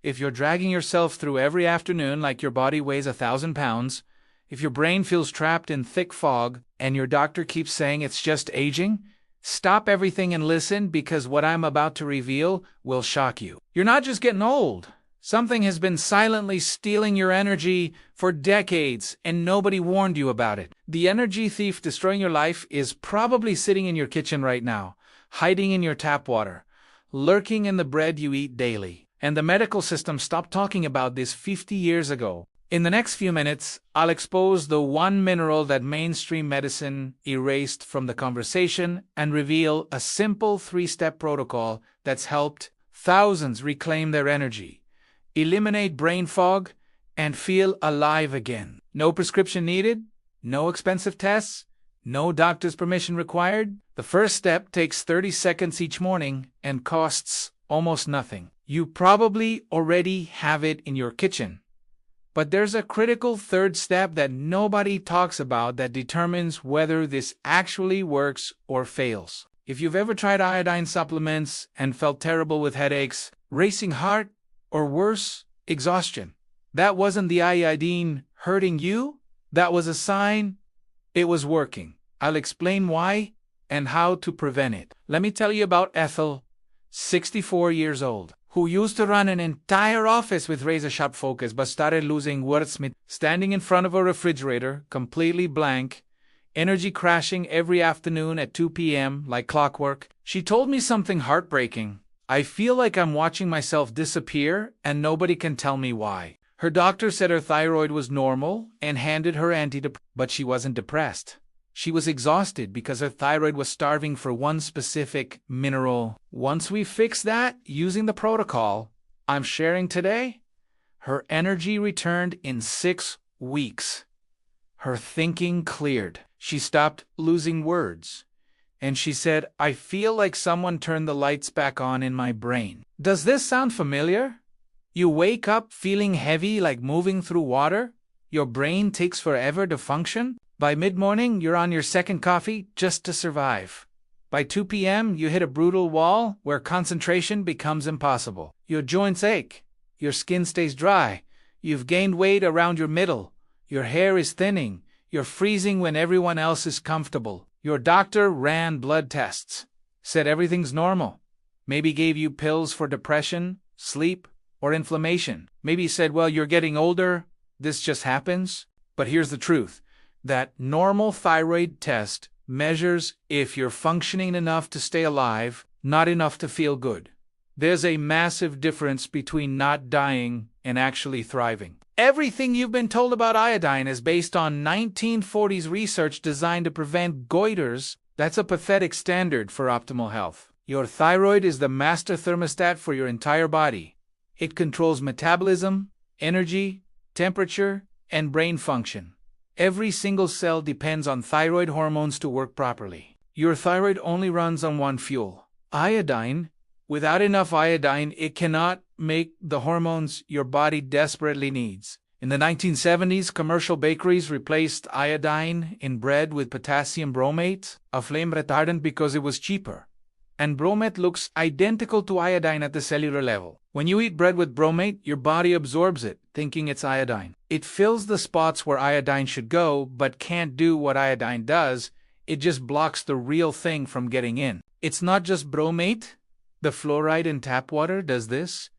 if you're dragging yourself through every afternoon like your body weighs 1,000 pounds, if your brain feels trapped in thick fog, and your doctor keeps saying it's just aging, stop everything and listen, because what I'm about to reveal will shock you. You're not just getting old. Something has been silently stealing your energy for decades, and nobody warned you about it. The energy thief destroying your life is probably sitting in your kitchen right now, hiding in your tap water, lurking in the bread you eat daily. And the medical system stopped talking about this 50 years ago. In the next few minutes, I'll expose the one mineral that mainstream medicine erased from the conversation and reveal a simple 3-step protocol that's helped thousands reclaim their energy, eliminate brain fog, and feel alive again. No prescription needed, no expensive tests, no doctor's permission required. The first step takes 30 seconds each morning and costs almost nothing. You probably already have it in your kitchen. But there's a critical third step that nobody talks about that determines whether this actually works or fails. If you've ever tried iodine supplements and felt terrible with headaches, racing heart, or worse, exhaustion, that wasn't the iodine hurting you. That was a sign it was working. I'll explain why and how to prevent it. Let me tell you about Ethel, 64 years old, who used to run an entire office with razor-sharp focus but started losing wordsmith, standing in front of a refrigerator, completely blank, energy crashing every afternoon at 2 p.m. like clockwork. She told me something heartbreaking. I feel like I'm watching myself disappear and nobody can tell me why. Her doctor said her thyroid was normal and handed her antidepressants, but she wasn't depressed. She was exhausted because her thyroid was starving for one specific mineral. Once we fixed that, using the protocol I'm sharing today, her energy returned in 6 weeks. Her thinking cleared. She stopped losing words. And she said, "I feel like someone turned the lights back on in my brain." Does this sound familiar? You wake up feeling heavy like moving through water? Your brain takes forever to function? By mid-morning, you're on your second coffee just to survive. By 2 p.m., you hit a brutal wall where concentration becomes impossible. Your joints ache. Your skin stays dry. You've gained weight around your middle. Your hair is thinning. You're freezing when everyone else is comfortable. Your doctor ran blood tests, said everything's normal. Maybe gave you pills for depression, sleep, or inflammation. Maybe said, well, you're getting older. This just happens. But here's the truth. That normal thyroid test measures if you're functioning enough to stay alive, not enough to feel good. There's a massive difference between not dying and actually thriving. Everything you've been told about iodine is based on 1940s research designed to prevent goiters. That's a pathetic standard for optimal health. Your thyroid is the master thermostat for your entire body. It controls metabolism, energy, temperature, and brain function. Every single cell depends on thyroid hormones to work properly. Your thyroid only runs on one fuel, iodine. Without enough iodine, it cannot make the hormones your body desperately needs. In the 1970s, commercial bakeries replaced iodine in bread with potassium bromate, a flame retardant, because it was cheaper. And bromate looks identical to iodine at the cellular level. When you eat bread with bromate, your body absorbs it, thinking it's iodine. It fills the spots where iodine should go, but can't do what iodine does. It just blocks the real thing from getting in. It's not just bromate. The fluoride in tap water does this.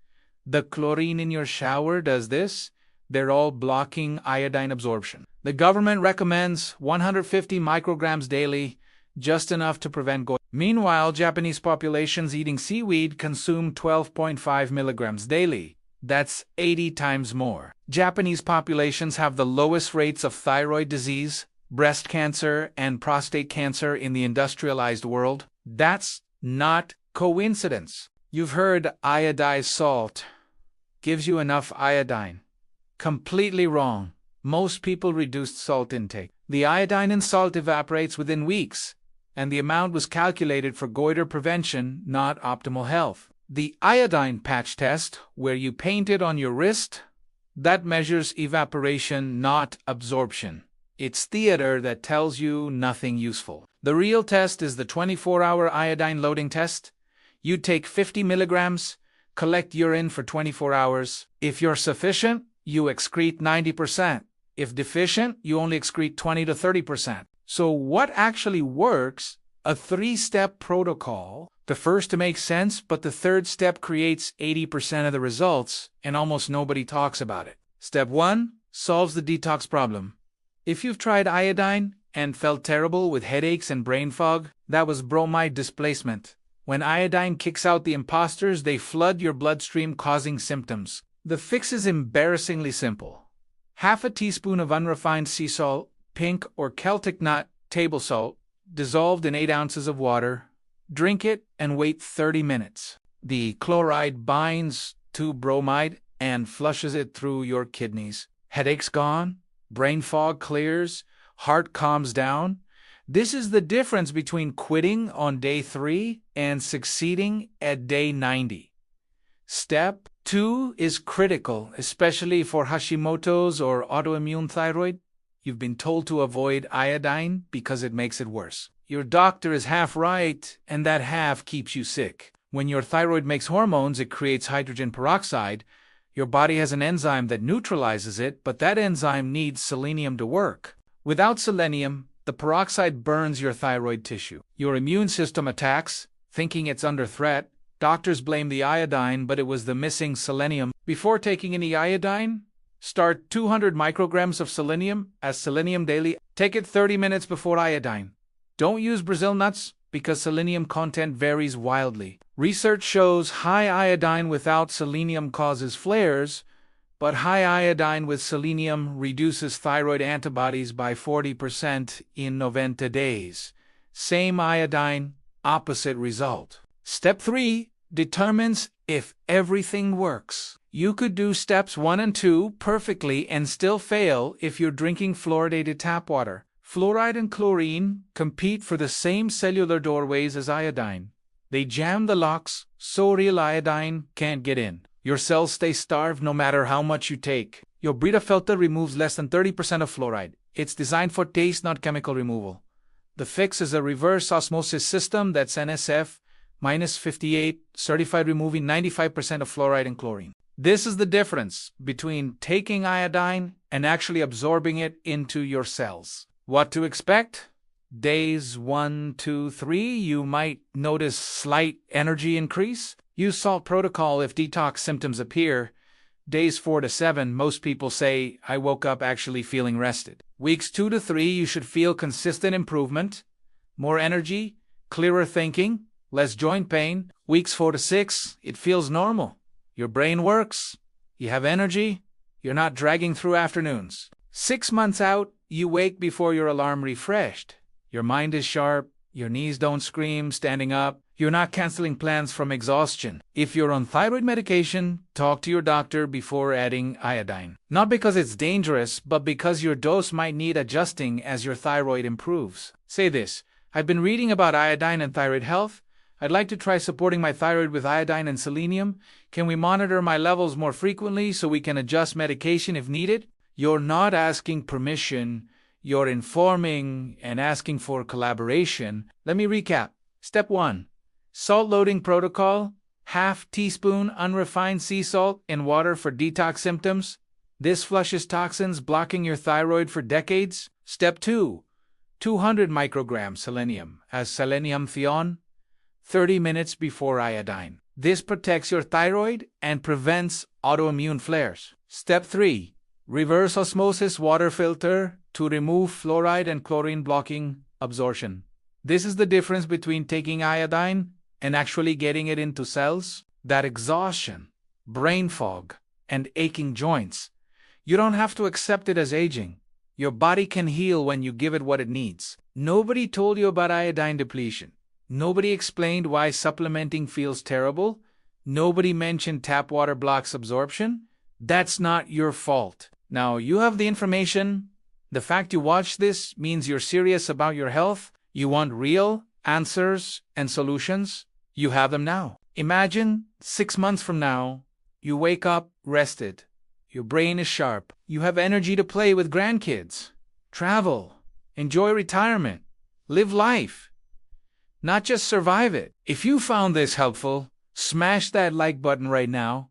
The chlorine in your shower does this. They're all blocking iodine absorption. The government recommends 150 micrograms daily, just enough to prevent goiter. Meanwhile, Japanese populations eating seaweed consume 12.5 milligrams daily. That's 80 times more. Japanese populations have the lowest rates of thyroid disease, breast cancer, and prostate cancer in the industrialized world. That's not coincidence. You've heard iodized salt gives you enough iodine. Completely wrong. Most people reduced salt intake. The iodine in salt evaporates within weeks, and the amount was calculated for goiter prevention, not optimal health. The iodine patch test, where you paint it on your wrist, that measures evaporation, not absorption. It's theater that tells you nothing useful. The real test is the 24-hour iodine loading test. You take 50 milligrams, collect urine for 24 hours. If you're sufficient, you excrete 90%. If deficient, you only excrete 20 to 30%. So what actually works? A 3-step protocol. The first to make sense, but the third step creates 80% of the results, and almost nobody talks about it. Step 1 solves the detox problem. If you've tried iodine and felt terrible with headaches and brain fog, that was bromide displacement. When iodine kicks out the imposters, they flood your bloodstream, causing symptoms. The fix is embarrassingly simple. Half a teaspoon of unrefined sea salt, pink or Celtic nut table salt, dissolved in 8 ounces of water. Drink it and wait 30 minutes. The chloride binds to bromide and flushes it through your kidneys. Headaches gone, brain fog clears, heart calms down. This is the difference between quitting on day 3 and succeeding at day 90. Step 2 is critical, especially for Hashimoto's or autoimmune thyroid. You've been told to avoid iodine because it makes it worse. Your doctor is half right, and that half keeps you sick. When your thyroid makes hormones, it creates hydrogen peroxide. Your body has an enzyme that neutralizes it, but that enzyme needs selenium to work. Without selenium, the peroxide burns your thyroid tissue. Your immune system attacks, thinking it's under threat. Doctors blame the iodine, but it was the missing selenium. Before taking any iodine, start 200 micrograms of selenium as selenium daily. Take it 30 minutes before iodine. Don't use Brazil nuts because selenium content varies wildly. Research shows high iodine without selenium causes flares, but high iodine with selenium reduces thyroid antibodies by 40% in 90 days. Same iodine, opposite result. Step 3 determines if everything works. You could do steps 1 and 2 perfectly and still fail if you're drinking fluoridated tap water. Fluoride and chlorine compete for the same cellular doorways as iodine. They jam the locks, so real iodine can't get in. Your cells stay starved no matter how much you take. Your Brita filter removes less than 30% of fluoride. It's designed for taste, not chemical removal. The fix is a reverse osmosis system that's NSF -58, certified, removing 95% of fluoride and chlorine. This is the difference between taking iodine and actually absorbing it into your cells. What to expect? Days 1, 2, 3, you might notice slight energy increase. Use salt protocol if detox symptoms appear. Days 4 to 7, most people say, I woke up actually feeling rested. Weeks 2 to 3, you should feel consistent improvement, more energy, clearer thinking, less joint pain. Weeks 4 to 6, it feels normal. Your brain works, you have energy, you're not dragging through afternoons. 6 months out, you wake before your alarm refreshed. Your mind is sharp, your knees don't scream standing up, you're not canceling plans from exhaustion. If you're on thyroid medication, talk to your doctor before adding iodine. Not because it's dangerous, but because your dose might need adjusting as your thyroid improves. Say this: I've been reading about iodine and thyroid health. I'd like to try supporting my thyroid with iodine and selenium. Can we monitor my levels more frequently so we can adjust medication if needed? You're not asking permission, you're informing and asking for collaboration. Let me recap. Step 1. Salt loading protocol. Half teaspoon unrefined sea salt in water for detox symptoms. This flushes toxins, blocking your thyroid for decades. Step 2. 200 micrograms selenium as selenium thion. 30 minutes before iodine. This protects your thyroid and prevents autoimmune flares. Step 3. Reverse osmosis water filter to remove fluoride and chlorine, blocking absorption. This is the difference between taking iodine and actually getting it into cells. That exhaustion, brain fog, and aching joints. You don't have to accept it as aging. Your body can heal when you give it what it needs. Nobody told you about iodine depletion. Nobody explained why supplementing feels terrible. Nobody mentioned tap water blocks absorption. That's not your fault. Now you have the information. The fact you watch this means you're serious about your health. You want real answers and solutions. You have them now. Imagine 6 months from now, you wake up rested. Your brain is sharp. You have energy to play with grandkids, travel, enjoy retirement, live life. Not just survive it. If you found this helpful, Smash that like button right now.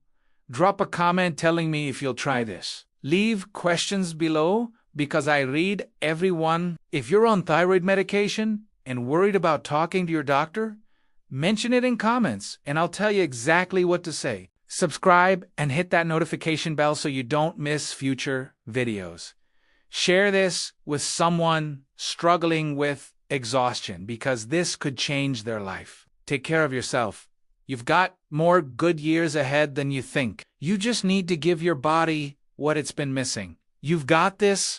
Drop a comment telling me if you'll try this. Leave questions below because I read every one. If you're on thyroid medication and worried about talking to your doctor, mention it in comments and I'll tell you exactly what to say. Subscribe and hit that notification bell so you don't miss future videos. Share this with someone struggling with exhaustion because this could change their life. Take care of yourself. You've got more good years ahead than you think. You just need to give your body what it's been missing. You've got this.